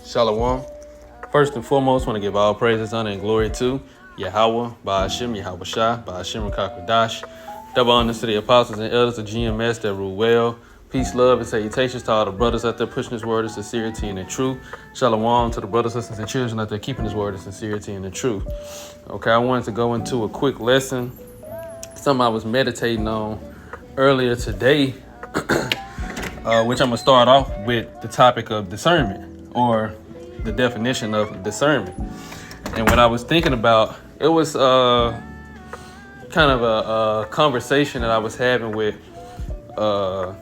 Shalom. First and foremost, want to give all praises, honor, and glory to Yahweh, Ba'ashim, Yahweh Shah, Ba'ashim, Rakakwadash. Double honors to the apostles and elders of GMS that rule well. Peace, love, and salutations to all the brothers out there pushing this word of sincerity and the truth. Shalom to the brothers, sisters, and children out there keeping this word of sincerity and the truth. Okay, I wanted to go into a quick lesson, something I was meditating on earlier today, which I'm going to start off with the topic of discernment, or the definition of discernment. And what I was thinking about, it was kind of a conversation that I was having with a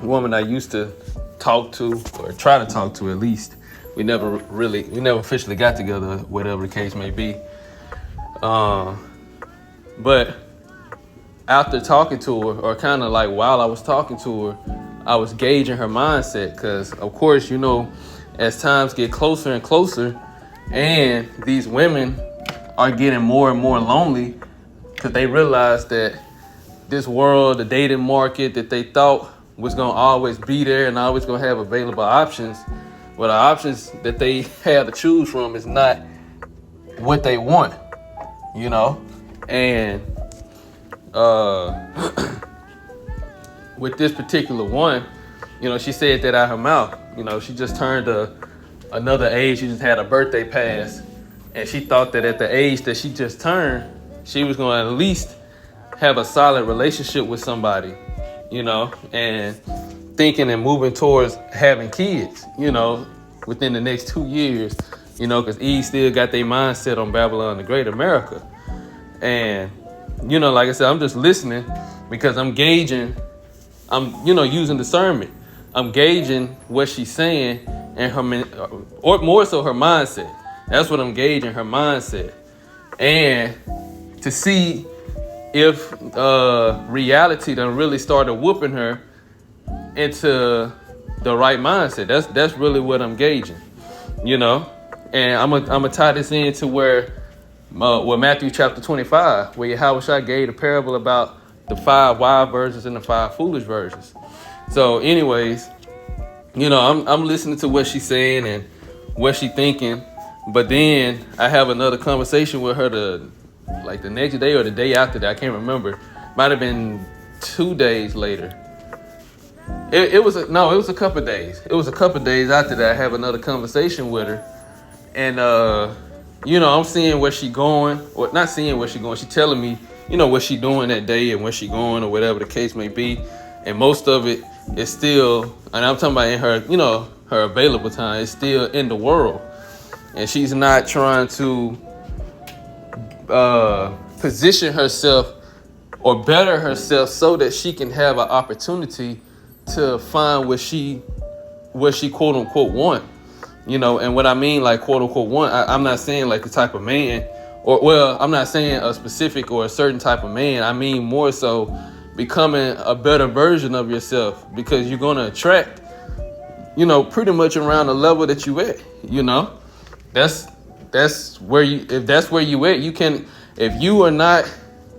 woman I used to talk to, or try to talk to at least. We never officially got together, whatever the case may be. But after talking to her, or kind of like while I was talking to her, I was gauging her mindset, because of course, as times get closer and closer, and these women are getting more and more lonely, because they realize that this world, the dating market that they thought was going to always be there and always going to have available options, well, the options that they have to choose from is not what they want, and with this particular one, she said that out her mouth. She just turned another age. She just had a birthday pass, and she thought that at the age that she just turned, she was going to at least have a solid relationship with somebody, and thinking and moving towards having kids, within the next 2 years, because Eve still got their mindset on Babylon the Great America. And, like I said, I'm just listening because I'm gauging, using discernment. I'm gauging what she's saying and or more so her mindset. That's what I'm gauging, her mindset. And to see if reality done really started whooping her into the right mindset. That's really what I'm gauging, And I'm gonna tie this into where Matthew chapter 25, where Yahweh gave the parable about the 5 wise virgins and the 5 foolish virgins. So anyways, I'm listening to what she's saying and what she's thinking, but then I have another conversation with her the next day or the day after that. I can't remember. Might have been 2 days later. It was a couple of days. It was a couple of days after that I have another conversation with her. And, I'm seeing where she going, or not seeing where she going. She telling me, what she doing that day and where she going or whatever the case may be. And most of it is still, and I'm talking about in her, her available time, is still in the world. And she's not trying to position herself or better herself so that she can have an opportunity to find what she quote unquote want, and what I mean, like, quote unquote want, I'm not saying like the type of man, I'm not saying a specific or a certain type of man. I mean more so becoming a better version of yourself, because you're going to attract, pretty much around the level that you at, that's where if that's where you at, you can, if you are not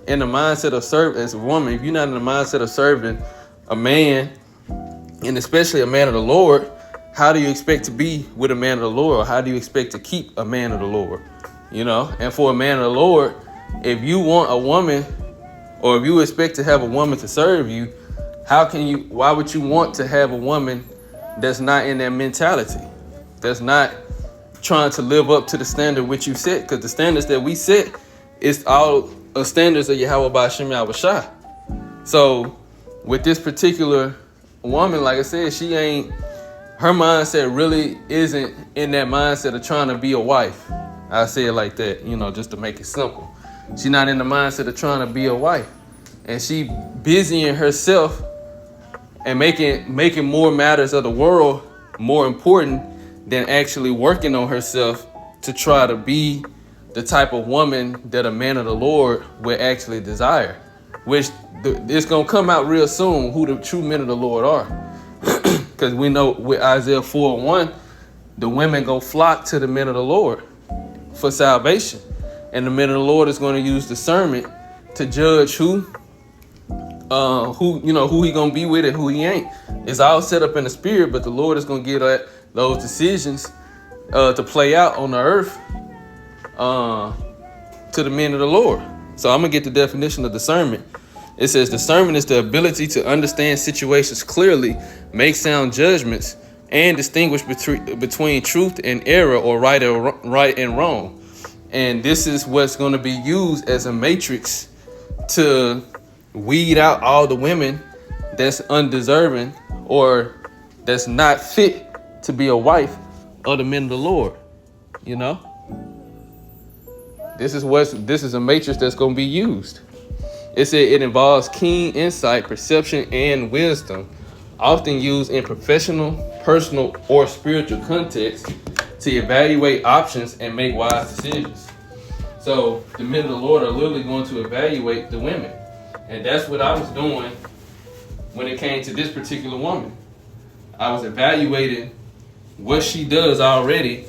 in the mindset of serving as a woman, if you're not in the mindset of serving a man, and especially a man of the Lord, how do you expect to be with a man of the Lord? Or how do you expect to keep a man of the Lord? And for a man of the Lord, if you want a woman, or if you expect to have a woman to serve you, why would you want to have a woman that's not in that mentality, that's not trying to live up to the standard which you set? Because the standards that we set is all standards of Yahweh Ba'ashim Yahweh Shah. So with this particular woman, like I said, her mindset really isn't in that mindset of trying to be a wife. I say it like that, just to make it simple. She's not in the mindset of trying to be a wife. And she busying herself and making more matters of the world more important than actually working on herself to try to be the type of woman that a man of the Lord would actually desire, which it's going to come out real soon who the true men of the Lord are. Because we know with Isaiah 4:1, the women go flock to the men of the Lord for salvation. And the men of the Lord is going to use discernment to judge who he gonna be with and who he ain't. It's all set up in the spirit, but the Lord is gonna give those decisions to play out on the earth to the men of the Lord. So I'm gonna get the definition of discernment. It says discernment is the ability to understand situations clearly, make sound judgments, and distinguish between truth and error, or right and wrong. And this is what's going to be used as a matrix to weed out all the women that's undeserving or that's not fit to be a wife of the men of the Lord. You know, this is a matrix that's going to be used. It said it involves keen insight, perception, and wisdom, often used in professional, personal, or spiritual contexts to evaluate options and make wise decisions. So the men of the Lord are literally going to evaluate the women. And that's what I was doing when it came to this particular woman. I was evaluating what she does already,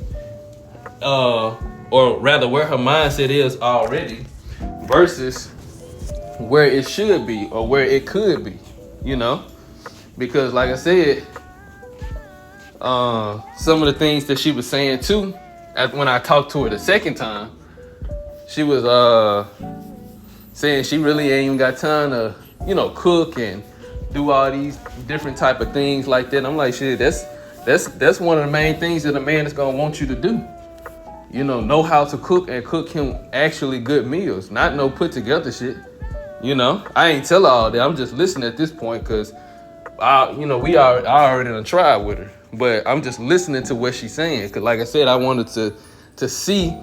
or rather where her mindset is already versus where it should be or where it could be, you know? Because like I said, some of the things that she was saying too, when I talked to her the second time, she was saying she really ain't even got time to, cook and do all these different type of things like that. And I'm like, shit, that's one of the main things that a man is gonna want you to do. Know how to cook and cook him actually good meals, not no put together shit. I ain't tell her all that. I'm just listening at this point because I already done tried with her, but I'm just listening to what she's saying. Because like I said, I wanted to see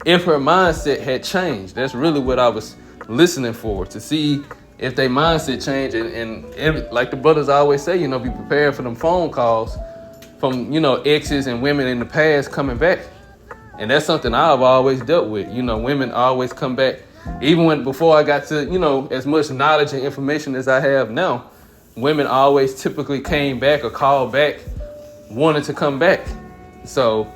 if her mindset had changed. That's really what I was listening for, to see if their mindset changed. And like the brothers always say, be prepared for them phone calls from, exes and women in the past coming back. And that's something I've always dealt with. Women always come back. Even before I got to, as much knowledge and information as I have now, women always typically came back or called back, wanted to come back. So,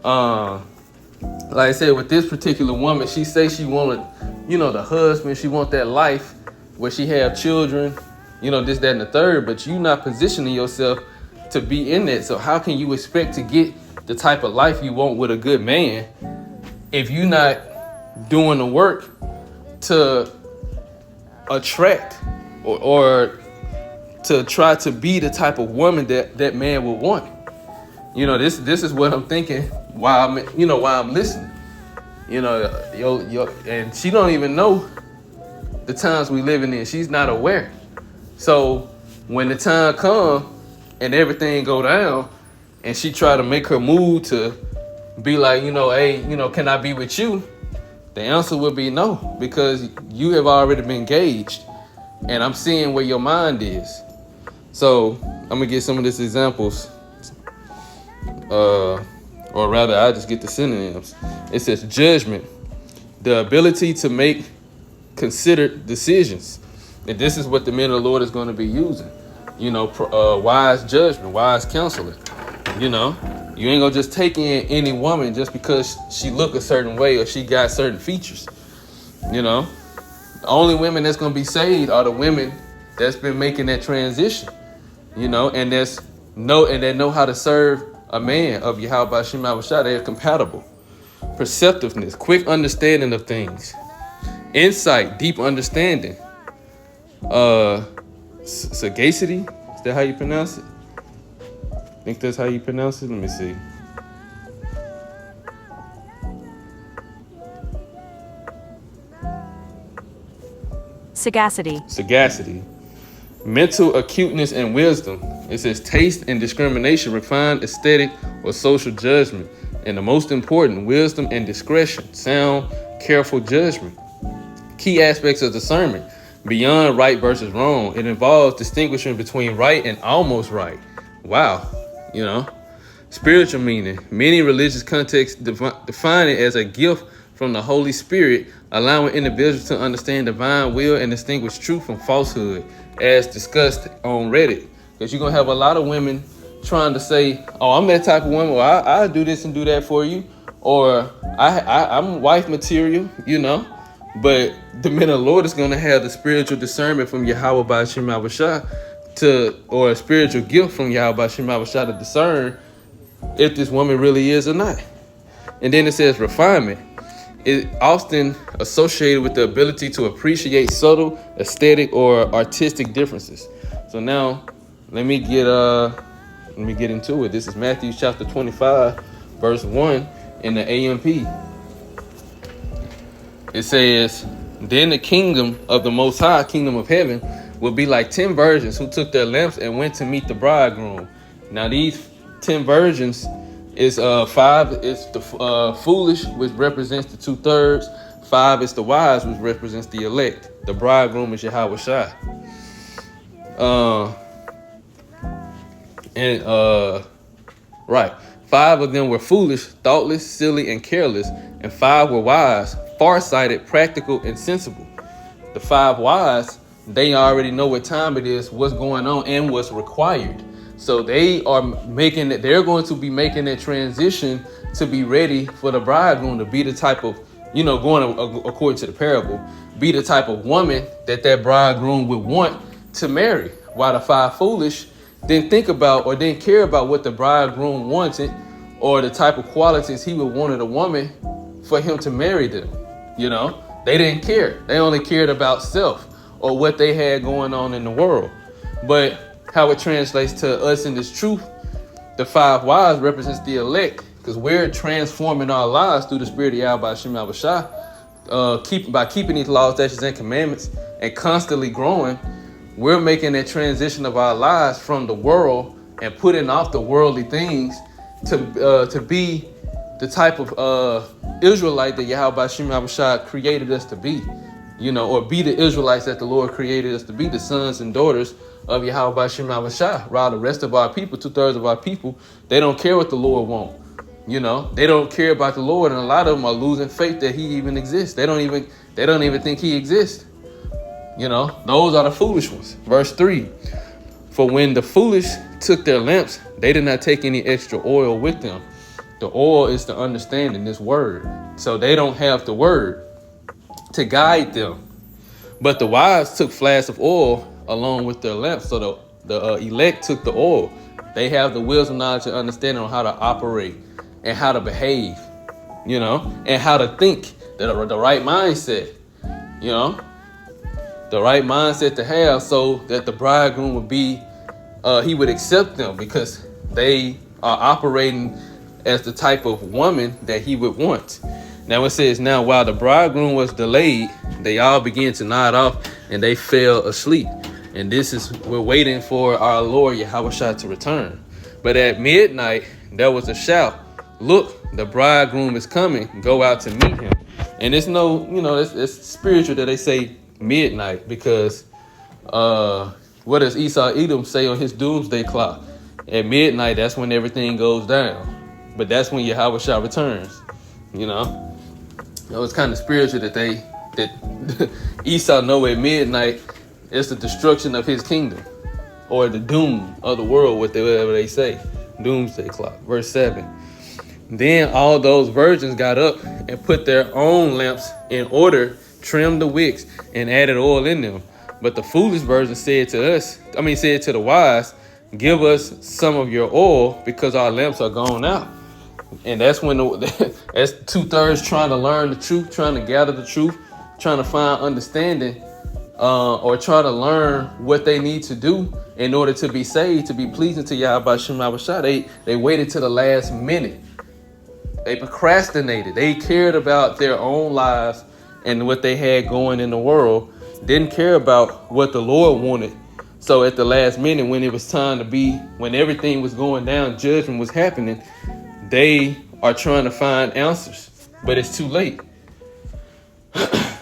like I said, with this particular woman, she say she wanted, the husband, she want that life where she have children, this, that, and the third, but you not positioning yourself to be in that. So how can you expect to get the type of life you want with a good man if you're not doing the work to attract or to try to be the type of woman that man would want? This is what I'm thinking while I'm listening. And she don't even know the times we living in. She's not aware. So when the time come and everything go down and she try to make her move to be like, hey, can I be with you? The answer would be no, because you have already been engaged and I'm seeing where your mind is. So I'm gonna get some of these examples, or rather I just get the synonyms. It says judgment, the ability to make considered decisions. And this is what the men of the Lord is going to be using. Wise judgment, wise counseling. You ain't gonna just take in any woman just because she look a certain way or she got certain features. The only women that's gonna be saved are the women that's been making that transition. And that know how to serve a man of Yahweh Shem Yahushua. They're compatible. Perceptiveness, quick understanding of things. Insight, deep understanding. Sagacity, is that how you pronounce it? I think that's how you pronounce it. Let me see. Sagacity. Mental acuteness and wisdom. It says taste and discrimination, refined aesthetic or social judgment. And the most important, wisdom and discretion, sound, careful judgment. Key aspects of discernment. Beyond right versus wrong. It involves distinguishing between right and almost right. Wow. Spiritual meaning. Many religious contexts define it as a gift from the Holy Spirit, allowing individuals to understand divine will and distinguish truth from falsehood, as discussed on Reddit. Because you're going to have a lot of women trying to say, oh, I'm that type of woman, or I'll do this and do that for you, or I'm wife material, But the men of the Lord is going to have the spiritual discernment from Yahweh by Shem Yahushua or a spiritual gift from Yahweh by Shem Yahushua to discern if this woman really is or not. And then it says refinement. It often associated with the ability to appreciate subtle, aesthetic, or artistic differences. So now, let me get into it. This is Matthew chapter 25, verse 1 in the AMP. It says, "Then the kingdom of the Most High, kingdom of heaven, will be like 10 virgins who took their lamps and went to meet the bridegroom." Now these 10 virgins is 5 is the foolish, which represents the 2/3. 5 is the wise, which represents the elect. The bridegroom is Yahweh Shai. Right. 5 of them were foolish, thoughtless, silly, and careless, and 5 were wise, farsighted, practical, and sensible. The 5 wise, they already know what time it is, what's going on, and what's required. So they're going to be making that transition to be ready for the bridegroom to be the type of, going according to the parable, be the type of woman that bridegroom would want to marry. While the 5 foolish didn't think about or didn't care about what the bridegroom wanted or the type of qualities he would want in a woman for him to marry them. They didn't care. They only cared about self or what they had going on in the world. But how it translates to us in this truth, the 5 wise represents the elect, because we're transforming our lives through the spirit of Yahweh Shem Yahweh Shai, by keeping these laws, statutes, and commandments and constantly growing. We're making that transition of our lives from the world and putting off the worldly things to be the type of Israelite that Yahweh Shem Yahweh Shai created us to be, or be the Israelites that the Lord created us to be, the sons and daughters of Yahweh Shem Yahweh Shai. While the rest of our people, 2/3 of our people, they don't care what the Lord wants. They don't care about the Lord, and a lot of them are losing faith that He even exists. They don't even think He exists. Those are the foolish ones. Verse 3, "For when the foolish took their lamps, they did not take any extra oil with them." The oil is the understanding, this word. So they don't have the word to guide them. But the wise took flasks of oil along with their lamps. So the elect took the oil. They have the wisdom, knowledge, and understanding on how to operate and how to behave, and how to think, the right mindset, the right mindset to have, so that the bridegroom would be, he would accept them because they are operating as the type of woman that he would want. Now it says, "Now while the bridegroom was delayed, they all began to nod off and they fell asleep." And we're waiting for our Lord Yahweh Shai to return. "But at midnight, there was a shout, 'Look, the bridegroom is coming. Go out to meet him.'" And it's it's spiritual that they say midnight, because what does Esau Edom say on his doomsday clock? At midnight, that's when everything goes down. But that's when Yahweh Shai returns. It's kind of spiritual that Esau know at midnight it's the destruction of his kingdom, or the doom of the world, whatever they say. Doomsday clock. Verse 7. "Then all those virgins got up and put their own lamps in order, trimmed the wicks, and added oil in them. But the foolish virgins said to the wise, 'Give us some of your oil, because our lamps are gone out.'" And that's when that's 2/3 trying to learn the truth, trying to gather the truth, trying to find understanding, or try to learn what they need to do in order to be saved, to be pleasing to Yahweh Shem Yahweh Shai. They waited to the last minute. They procrastinated. They cared about their own lives and what they had going in the world. Didn't care about what the Lord wanted. So at the last minute, when it was time to be, when everything was going down, judgment was happening, they are trying to find answers, but it's too late.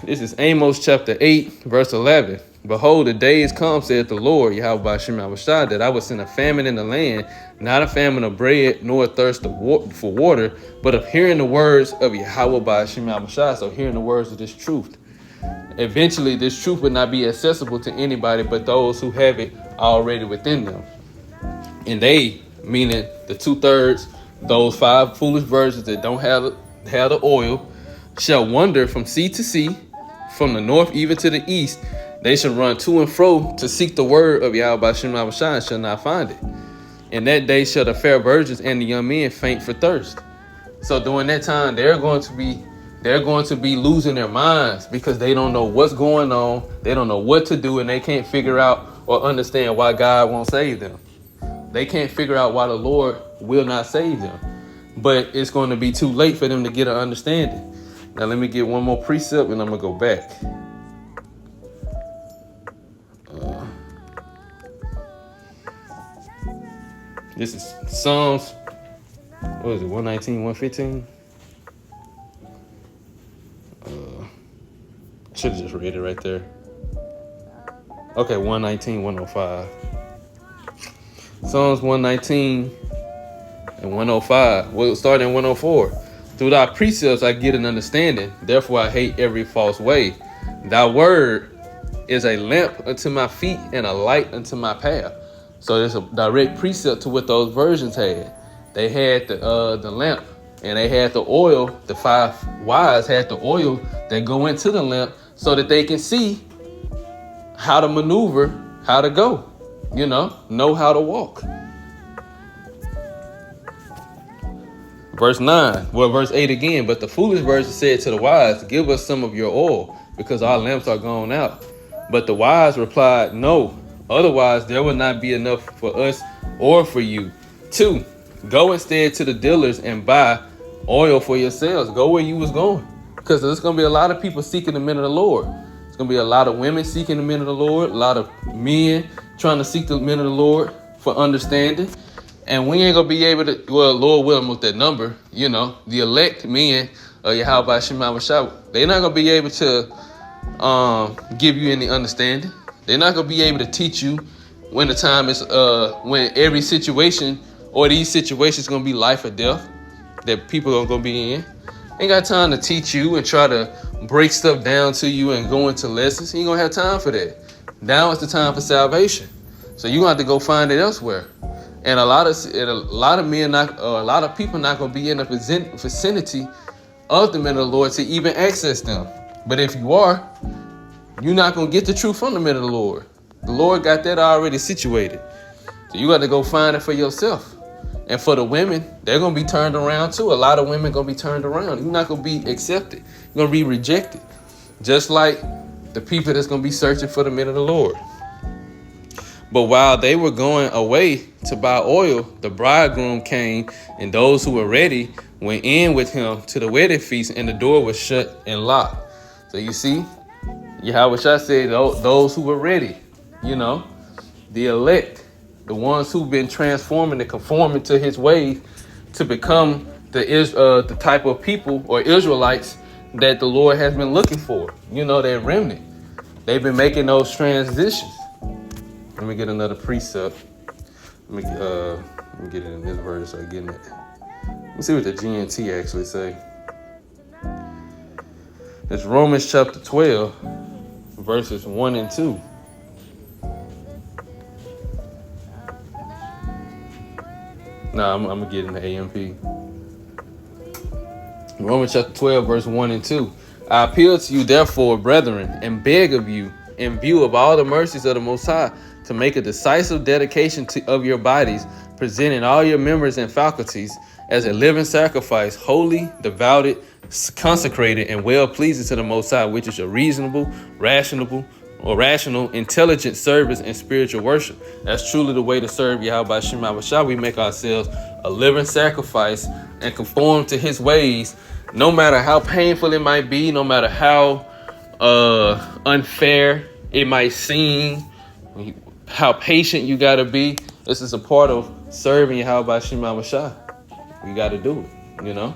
This is Amos chapter 8, verse 11. "Behold, the days come, saith the Lord, Yahweh Shem Yahweh Shai, that I will send a famine in the land, not a famine of bread, nor a thirst for water, but of hearing the words of Yahweh Shem Yahweh Shai." So hearing the words of this truth. Eventually, this truth would not be accessible to anybody but those who have it already within them. And they, meaning the 2/3, those 5 foolish virgins that don't have the oil, shall wander from sea to sea, from the north even to the east. They shall run to and fro to seek the word of Yahweh Shem Yahweh Shai and shall not find it. In that day shall the fair virgins and the young men faint for thirst. So during that time, they're going to be losing their minds because they don't know what's going on. They don't know what to do, and they can't figure out or understand why God won't save them. They can't figure out why the Lord will not save them. But it's going to be too late for them to get an understanding. Now let me get one more precept and I'm going to go back. This is Psalms, what is it, 119, 115? Should have just read it right there. Okay, 119, 105. Psalms 119 and 105. Well, starting in 104. Through thy precepts I get an understanding. Therefore I hate every false way. Thy word is a lamp unto my feet and a light unto my path. So there's a direct precept to what those versions had. They had the lamp and they had the oil. The 5 wise had the oil that go into the lamp so that they can see how to maneuver, how to go, know how to walk. Verse 9, verse 8 again. But the foolish virgin said to the wise, give us some of your oil because our lamps are gone out. But the wise replied, no, otherwise there will not be enough for us or for you. 2, go instead to the dealers and buy oil for yourselves. Go where you was going, because there's going to be a lot of people seeking the men of the Lord. There's going to be a lot of women seeking the men of the Lord, a lot of men trying to seek the men of the Lord for understanding. And we ain't going to be able to, Lord willing, with that number, the elect men, Yahweh Shema Mashah, they're not going to be able to give you any understanding. They're not going to be able to teach you when the time is, when every situation or these situations going to be life or death that people are going to be in. Ain't got time to teach you and try to break stuff down to you and go into lessons. You ain't going to have time for that. Now is the time for salvation. So you're going to have to go find it elsewhere. And a lot of men, a lot of people not going to be in the vicinity of the men of the Lord to even access them. But if you are, you're not going to get the truth from the men of the Lord. The Lord got that already situated. So you got to go find it for yourself. And for the women, they're going to be turned around too. A lot of women going to be turned around. You're not going to be accepted. You're going to be rejected. Just like the people that's going to be searching for the men of the Lord. But while they were going away to buy oil, the bridegroom came, and those who were ready went in with him to the wedding feast, and the door was shut and locked. So you see, Yahweh said those who were ready, the elect, the ones who've been transforming and conforming to his ways to become the type of people or Israelites that the Lord has been looking for, that remnant. They've been making those transitions. Let me get another precept. Let me get it in this verse. So I get it. Let's see what the GNT actually say. It's Romans chapter 12, verses 1 and 2. Nah, I'm gonna get in the AMP. Romans chapter 12, verse 1 and 2. I appeal to you, therefore, brethren, and beg of you, in view of all the mercies of the Most High, to make a decisive dedication of your bodies, presenting all your members and faculties as a living sacrifice, holy, devoted, consecrated, and well-pleasing to the Most High, which is a reasonable, rational, intelligent service and spiritual worship. That's truly the way to serve Yahweh Shema Mashah. We make ourselves a living sacrifice and conform to his ways, no matter how painful it might be, no matter how unfair it might seem, how patient you got to be. This is a part of serving Yahweh Shema Mashah. We got to do it,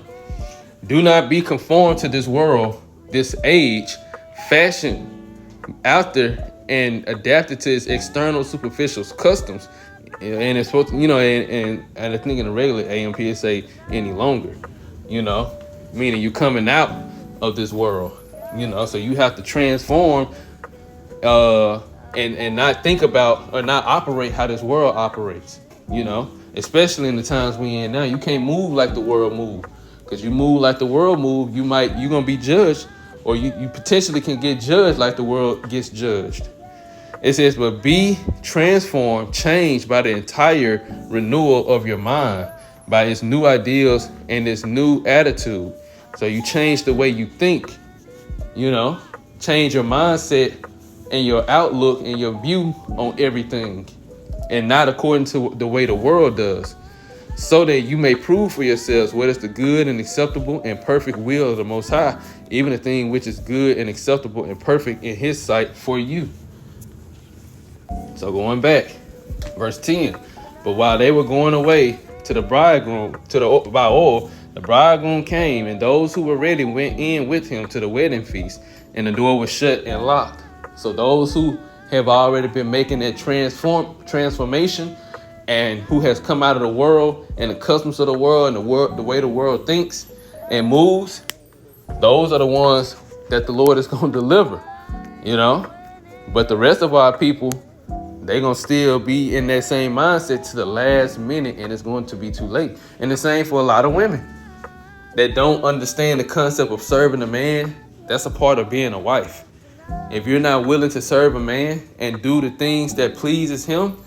Do not be conformed to this world, this age, fashioned after and adapted to its external superficial customs. And it's supposed to, and I think in the regular AMP it say any longer, meaning you coming out of this world, so you have to transform and not think about or not operate how this world operates, especially in the times we in now. You can't move like the world move, because you move like the world move, you're going to be judged, or you potentially can get judged like the world gets judged. It says, but be transformed, changed by the entire renewal of your mind, by its new ideals and its new attitude. So you change the way you think, change your mindset and your outlook and your view on everything, and not according to the way the world does, so that you may prove for yourselves what is the good and acceptable and perfect will of the Most High, even the thing which is good and acceptable and perfect in His sight for you. So going back, verse 10, but while they were going away to the bridegroom, by oil, the bridegroom came, and those who were ready went in with him to the wedding feast, and the door was shut and locked. So those who have already been making that transformation, and who has come out of the world and the customs of the world and the way the world thinks and moves, those are the ones that the Lord is going to deliver, But the rest of our people, they're going to still be in that same mindset to the last minute, and it's going to be too late. And the same for a lot of women that don't understand the concept of serving a man. That's a part of being a wife. If you're not willing to serve a man and do the things that pleases him,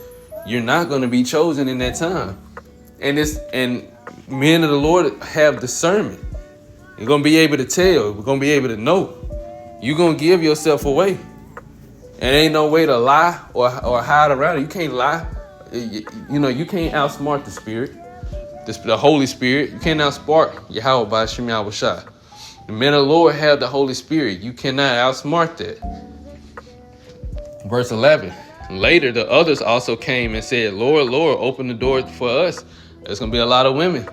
you're not going to be chosen in that time. And men of the Lord have discernment. You're going to be able to tell. We're going to be able to know. You're going to give yourself away. And ain't no way to lie or hide around it. You can't lie. You can't outsmart the Spirit, the Holy Spirit. You can't outsmart Yahweh by Shem Yahushua. The men of the Lord have the Holy Spirit. You cannot outsmart that. Verse 11. Later, the others also came and said, Lord, Lord, open the door for us. There's going to be a lot of women,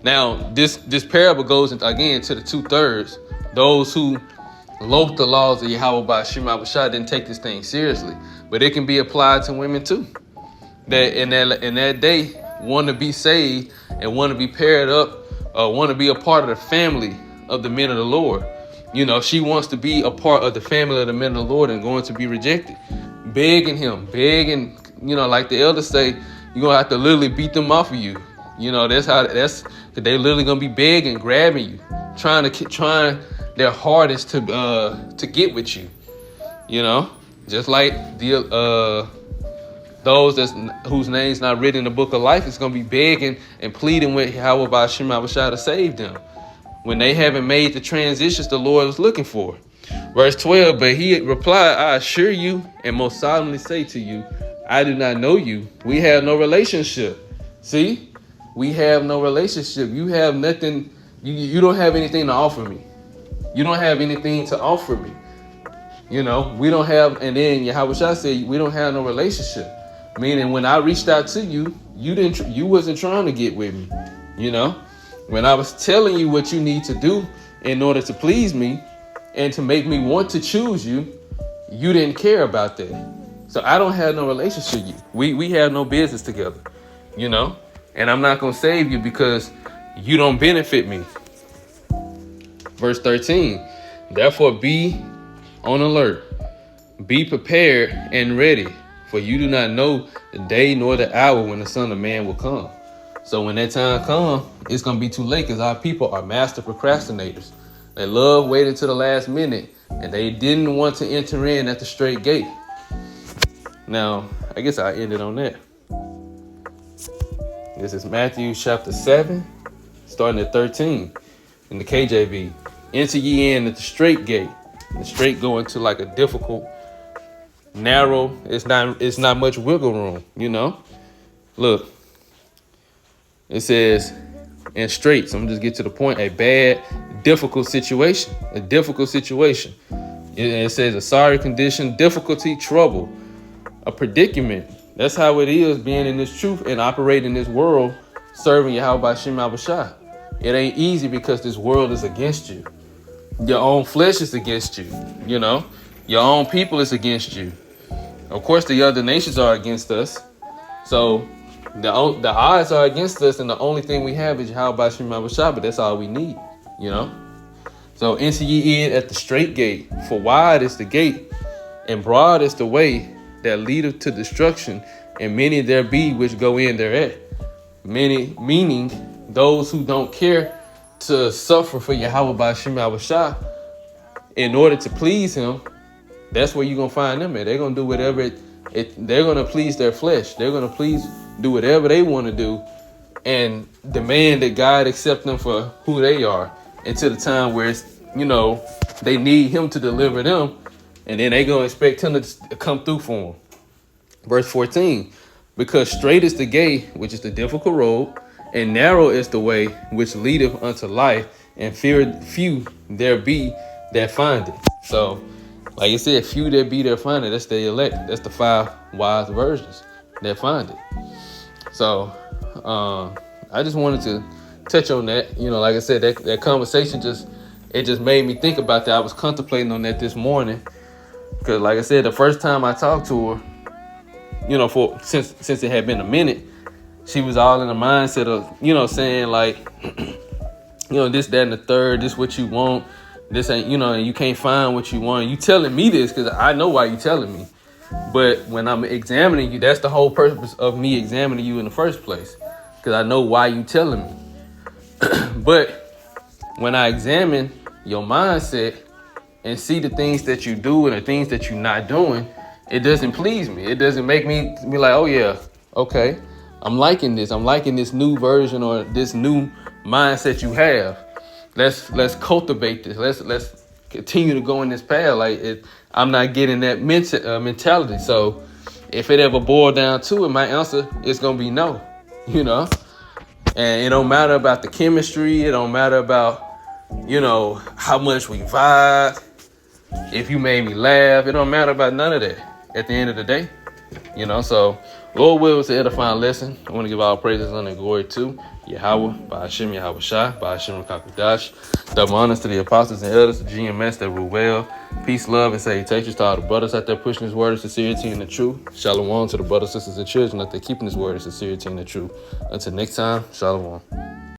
Now, this parable goes again to the 2/3. Those who loathe the laws of Yahweh by Shem Yahushua didn't take this thing seriously. But it can be applied to women too. That in that day want to be saved and want to be paired up, want to be a part of the family of the men of the Lord. She wants to be a part of the family of the men of the Lord and going to be rejected. Begging him, like the elders say, you're going to have to literally beat them off of you. That's they literally going to be begging, grabbing you, trying their hardest to get with you. Just like those whose names not written in the book of life is going to be begging and pleading with Yahweh by Shem Yahushua to save them when they haven't made the transitions the Lord was looking for. Verse 12, but he replied, I assure you and most solemnly say to you, I do not know you. We have no relationship. See, we have no relationship. You have nothing. You don't have anything to offer me. You don't have anything to offer me. We don't have. And then Yahushua said, we don't have no relationship. Meaning when I reached out to you, you wasn't trying to get with me. When I was telling you what you need to do in order to please me and to make me want to choose you, you didn't care about that. So I don't have no relationship with you. We have no business together, and I'm not going to save you because you don't benefit me. Verse 13, therefore be on alert, be prepared and ready, for you do not know the day nor the hour when the Son of Man will come. So when that time comes, it's going to be too late because our people are master procrastinators. They love waiting to the last minute, and they didn't want to enter in at the straight gate. Now, I guess I ended on that. This is Matthew chapter 7, starting at 13 in the KJV. Enter ye in at the straight gate. The straight going to like a difficult, narrow. It's not much wiggle room, Look, it says in straight. So I'm just get to the point. A bad, difficult situation. A difficult situation. It says a sorry condition, difficulty, trouble, a predicament. That's how it is being in this truth and operating in this world, serving Yahweh by Shem Yahushua. It ain't easy because this world is against you. Your own flesh is against you. Your own people is against you. Of course, the other nations are against us. So the odds are against us, and the only thing we have is Yahweh by Shem Yahushua, but that's all we need, So enter ye in at the straight gate, for wide is the gate, and broad is the way that leadeth to destruction, and many there be which go in thereat. Many, meaning those who don't care to suffer for Yahweh by Shem Yahushua in order to please him, that's where you're gonna find them at. They're gonna do whatever they're gonna please their flesh. They're gonna do whatever they want to do and demand that God accept them for who they are until the time where it's, they need him to deliver them, and then they gonna expect him to come through for them. Verse 14, because straight is the gate, which is the difficult road, and narrow is the way which leadeth unto life, and few there be that find it. So, like I said, few there be that find it. That's the elect. That's the 5 wise virgins that find it. So, I just wanted to touch on that. Like I said, that conversation just made me think about that. I was contemplating on that this morning because, like I said, the first time I talked to her, since it had been a minute, she was all in the mindset of, saying like, this, that, and the third, this what you want, this ain't, and you can't find what you want. You telling me this because I know why you telling me. But when I'm examining you, that's the whole purpose of me examining you in the first place, because I know why you telling me. But when I examine your mindset and see the things that you do and the things that you're not doing, it doesn't please me. It doesn't make me be like, oh yeah, okay, I'm liking this. I'm liking this new version or this new mindset you have. Let's cultivate this. Let's continue to go in this path. I'm not getting that mentality. So if it ever boiled down to it, my answer is gonna be no. And it don't matter about the chemistry. It don't matter about how much we vibe. If you made me laugh, it don't matter about none of that at the end of the day. So Lord will is an edifying lesson. I want to give all praises and glory to Yahweh, by Hashem Yahweh Shai, by Hashem Rakakadash. Double honors to the apostles and elders, the GMS that rule well. Peace, love, and salutations to all the brothers out there pushing his word of sincerity and the truth. Shalom to the brothers, sisters, and children out there keeping his word of sincerity and the truth. Until next time, shalom.